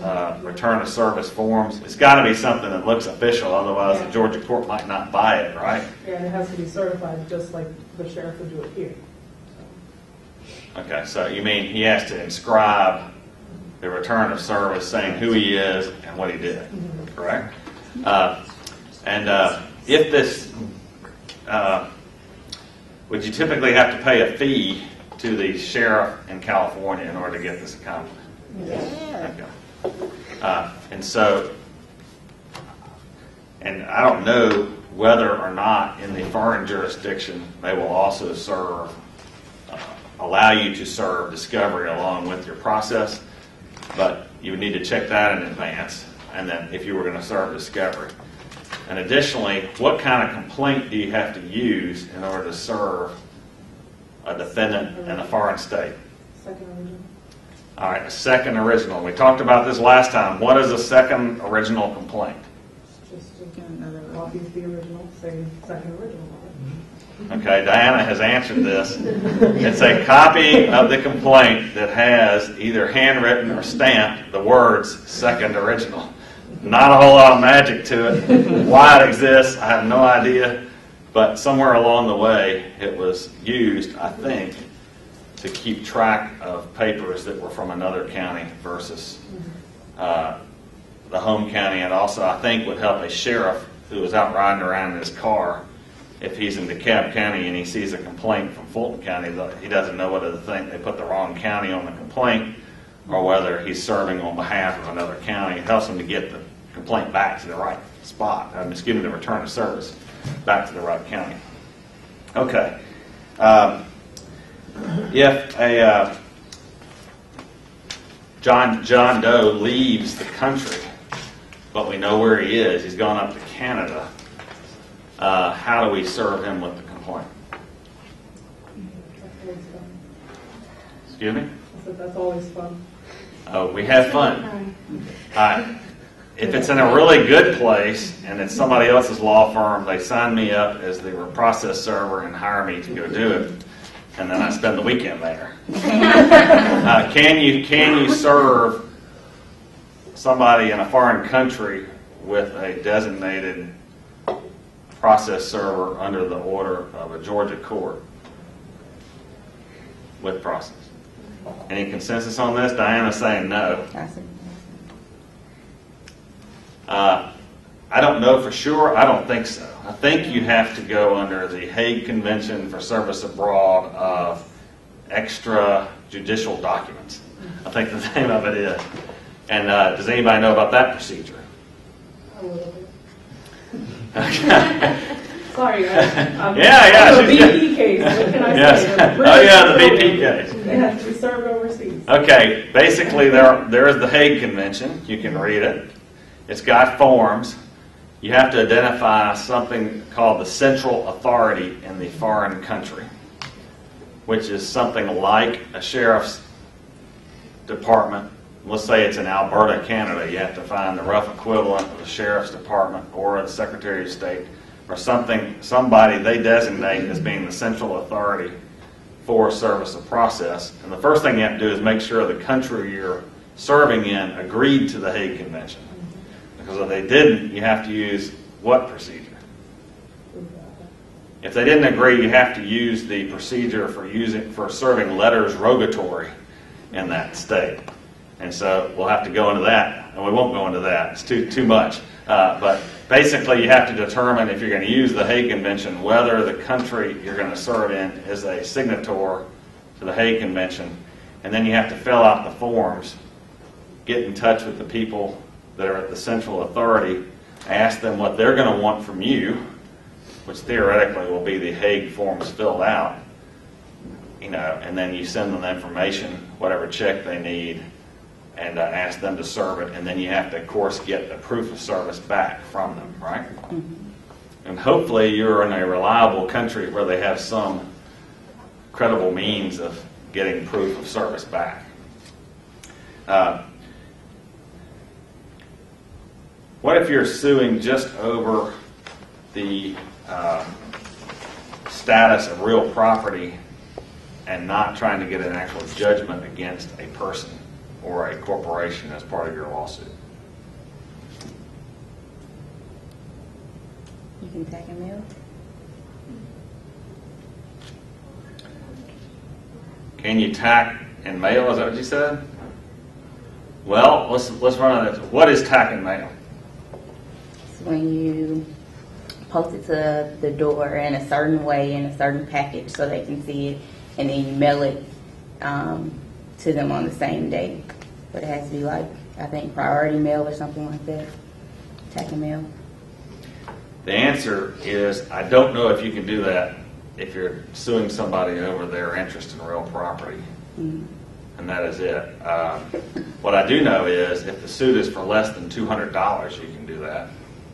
return of service forms. It's got to be something that looks official, otherwise the Georgia court might not buy it, right? Yeah, and it has to be certified just like the sheriff would do it here. Okay, so you mean he has to inscribe the return of service saying who he is and what he did, correct? If this, would you typically have to pay a fee to the sheriff in California in order to get this accomplished? Yeah. Okay. And I don't know whether or not in the foreign jurisdiction they will also allow you to serve discovery along with your process, but you would need to check that in advance, and then if you were going to serve discovery. And additionally, what kind of complaint do you have to use in order to serve a defendant in a foreign state? Second original. All right, a second original. We talked about this last time. What is a second original complaint? Just another copy of the original, say second original. Okay, Diana has answered this. It's a copy of the complaint that has either handwritten or stamped the words second original. Not a whole lot of magic to it. Why it exists, I have no idea. But somewhere along the way, it was used, I think, to keep track of papers that were from another county versus the home county. And also, I think, would help a sheriff who was out riding around in his car. If he's in DeKalb County and he sees a complaint from Fulton County, he doesn't know whether they put the wrong county on the complaint or whether he's serving on behalf of another county. It helps him to get the complaint back to the right spot. The return of service back to the right county. Okay. If a John Doe leaves the country but we know where he is. He's gone up to Canada. How do we serve him with the complaint? Excuse me? I said, that's always fun. Oh, we have fun. If it's in a really good place and it's somebody else's law firm, they sign me up as the process server and hire me to go do it, and then I spend the weekend there. Can you serve somebody in a foreign country with a designated process server under the order of a Georgia court with process? Any consensus on this? Diana's saying no. I don't know for sure. I don't think so. I think you have to go under the Hague Convention for Service Abroad of Extrajudicial Documents. I think the name of it is. And does anybody know about that procedure? A little bit. Okay. Sorry, yeah. The BP case, what can I Yes. say? Oh yeah, the BP case. They have to be served overseas. Okay, basically there is the Hague Convention. You can read it. It's got forms. You have to identify something called the central authority in the foreign country, which is something like a sheriff's department. Let's say it's in Alberta, Canada. You have to find the rough equivalent of the sheriff's department or the Secretary of State or somebody they designate as being the central authority for service of process. And the first thing you have to do is make sure the country you're serving in agreed to the Hague Convention. Because if they didn't, you have to use what procedure? If they didn't agree, you have to use the procedure for serving letters rogatory in that state. And so we'll have to go into that, and we won't go into that. It's too much. But basically, you have to determine if you're going to use the Hague Convention whether the country you're going to serve in is a signator to the Hague Convention, and then you have to fill out the forms, get in touch with the people that are at the central authority, ask them what they're going to want from you, which theoretically will be the Hague forms filled out, and then you send them the information, whatever check they need, and ask them to serve it, and then you have to, of course, get the proof of service back from them, right? Mm-hmm. And hopefully you're in a reliable country where they have some credible means of getting proof of service back. What if you're suing just over the status of real property and not trying to get an actual judgment against a person or a corporation as part of your lawsuit? You can tag and mail. Can you tack and mail? Is that what you said? Well, let's run on this. What is tack and mail? It's when you post it to the door in a certain way, in a certain package, so they can see it, and then you mail it to them on the same day. But it has to be like, I think, priority mail or something like that. Tack and mail. The answer is, I don't know if you can do that if you're suing somebody over their interest in real property. Mm-hmm. And that is it. What I do know is if the suit is for less than $200, you can do that.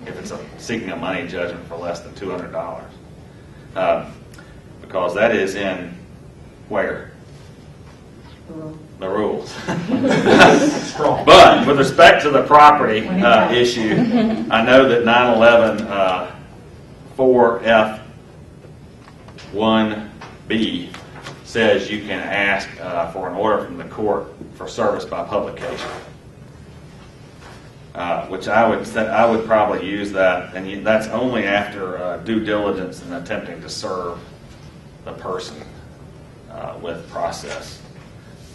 If it's seeking a money judgment for less than $200. Because that is in where? The rules. But with respect to the property issue, I know that 911 4F1B says you can ask for an order from the court for service by publication, which I would probably use that, and that's only after due diligence and attempting to serve the person with process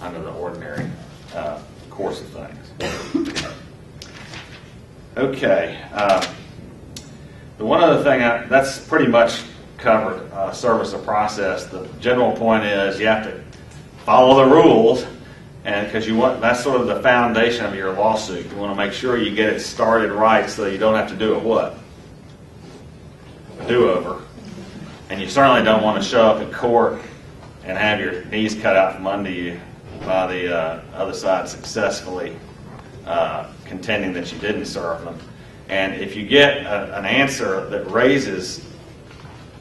under the ordinary course of things. Okay. The one other thing, that's pretty much covered, service of process. The general point is you have to follow the rules, and because that's sort of the foundation of your lawsuit. You want to make sure you get it started right so you don't have to do it what? A do-over. And you certainly don't want to show up in court and have your knees cut out from under you by the other side successfully contending that you didn't serve them. And if you get an answer that raises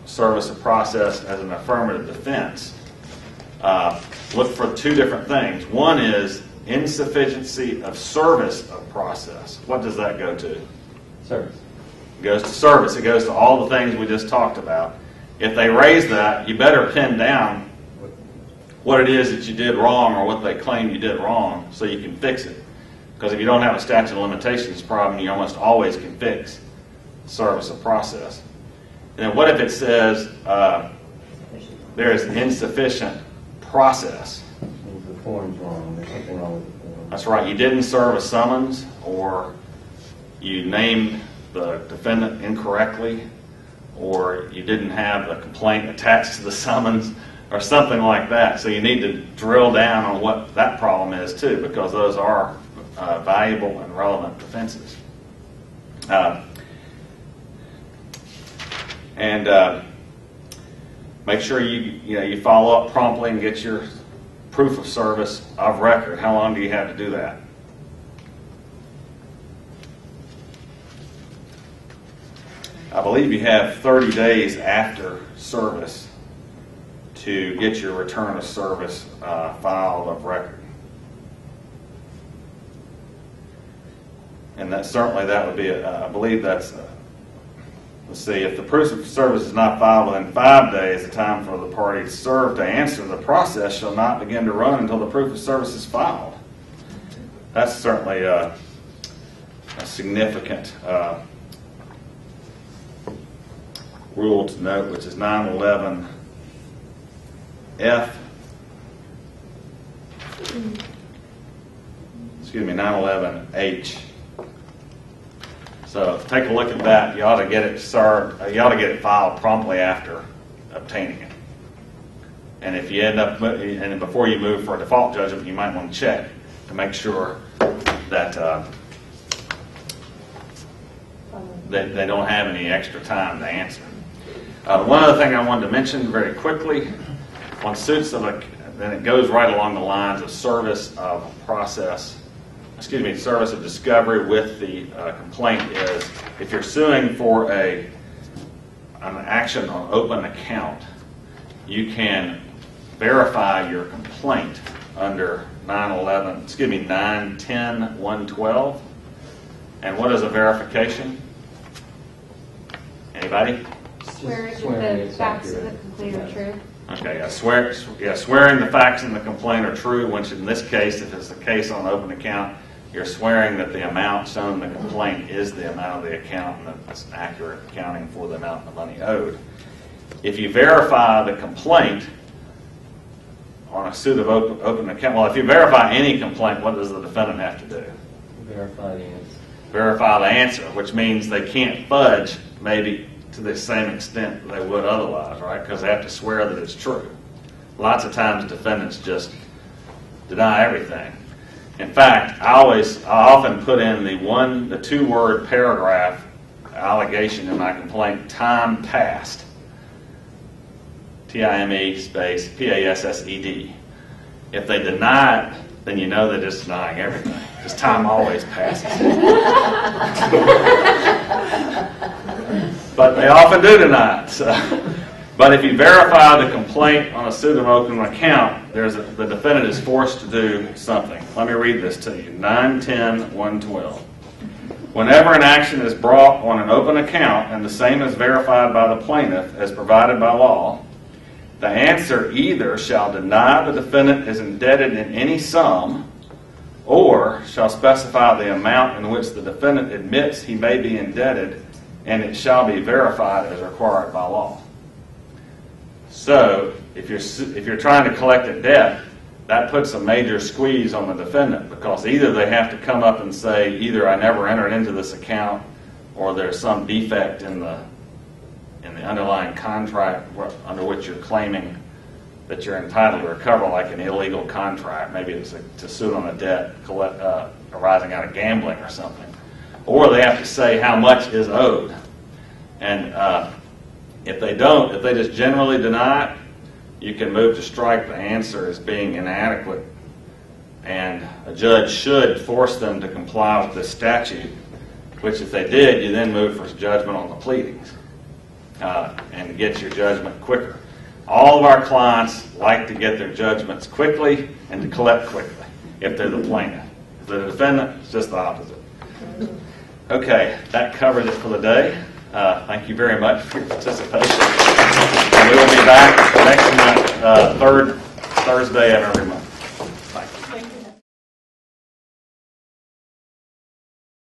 service of process as an affirmative defense, look for two different things. One is insufficiency of service of process. What does that go to? Service. It goes to service. It goes to all the things we just talked about. If they raise that, you better pin down what it is that you did wrong or what they claim you did wrong so you can fix it. Because if you don't have a statute of limitations problem, you almost always can fix service of process. And then what if it says there is insufficient process? The form's wrong. There's something wrong with the form. That's right. You didn't serve a summons, or you named the defendant incorrectly, or you didn't have a complaint attached to the summons, or something like that. So you need to drill down on what that problem is too, because those are valuable and relevant defenses. Make sure you follow up promptly and get your proof of service of record. How long do you have to do that? I believe you have 30 days after service to get your return of service filed of record. And that would be, I believe that's, let's see, if the proof of service is not filed within 5 days, the time for the party served to answer the process shall not begin to run until the proof of service is filed. That's certainly a significant rule to note, which is 911F. Excuse me, 911H. So take a look at that. You ought to get it served. You ought to get it filed promptly after obtaining it. And if you end up, and before you move for a default judgment, you might want to check to make sure that they don't have any extra time to answer. One other thing I wanted to mention very quickly on suits of then it goes right along the lines of service of process. Service of discovery with the complaint is if you're suing for an action on open account, you can verify your complaint under 910.112. And what is a verification? Anybody? Swearing that the facts of the complaint are true. Okay, swearing the facts in the complaint are true, which in this case, if it's the case on open account, you're swearing that the amount shown in the complaint is the amount of the account and that's accurate accounting for the amount of money owed. If you verify the complaint on a suit of open account, well, if you verify any complaint, what does the defendant have to do? Verify the answer. Verify the answer, which means they can't fudge maybe to the same extent they would otherwise, right? Because they have to swear that it's true. Lots of times defendants just deny everything. In fact, I often put in the 2-word paragraph allegation in my complaint, time passed. T-I-M-E space P-A-S-S-E-D. If they deny it, then you know they're just denying everything, because time always passes. But they often do deny it. So. But if you verify the complaint on a suit of open account, the defendant is forced to do something. Let me read this to you. 910.112. Whenever an action is brought on an open account and the same is verified by the plaintiff as provided by law, the answer either shall deny the defendant is indebted in any sum or shall specify the amount in which the defendant admits he may be indebted, and it shall be verified as required by law. So, if you're trying to collect a debt, that puts a major squeeze on the defendant, because either they have to come up and say, either I never entered into this account, or there's some defect in the underlying contract under which you're claiming that you're entitled to recover, like an illegal contract. Maybe it's to sue on a debt arising out of gambling or something. Or they have to say how much is owed. And if they just generally deny it, you can move to strike the answer as being inadequate. And a judge should force them to comply with this statute which if they did, you then move for judgment on the pleadings and get your judgment quicker. All of our clients like to get their judgments quickly and to collect quickly if they're the plaintiff. If they're the defendant, it's just the opposite. Okay, that covers it for the day. Thank you very much for your participation. And we will be back next month, third Thursday of every month.